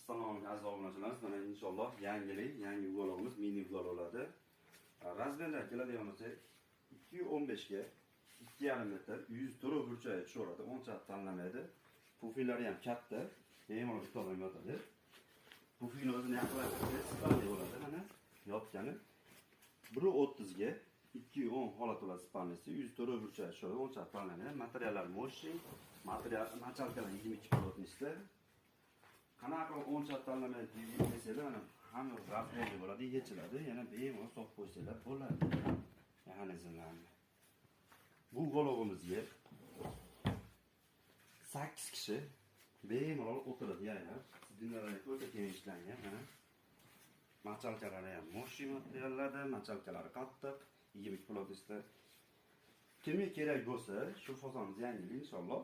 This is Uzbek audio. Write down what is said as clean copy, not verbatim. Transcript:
Salom aziz obunachilar, mana inshaalloh yangi vlogimiz mini vlog bo'ladi. Razmerlar keladigan bo'lsa 215 ga 2,5 metr 100 to'ra burchak tushaveradi. Uncha tanlamaydi. Pufilari ham katta, bemalol tutolmay yotadi. Pufini o'zini yaxshilab spanli bo'ladi. Mana yotgani 1.30 ga 2.10 holat bo'ladi spanlisi. 100 to'ra burchak tushaveradi. Uncha tanlamaydi. Materiallar moshi, material machalkalar 22 kilotnisda. Qanaqa o'ncha tanlamaydi desanglar, mana hamma rasmli bo'ladi, yechiladi, yana bemalol sotib qo'ysanglar bo'ladi. Mexanizmlarni. Bu golog'imizga 8 kishi bemalol o'tiradi yaylab. Dinlari o'ta keng ishlangan, mana. Machalkalari ham moshi materiallarda, machalkalari qattiq, 22 kilotda. Kimga kerak bo'lsa, shu fasonimiz yangi inshaalloh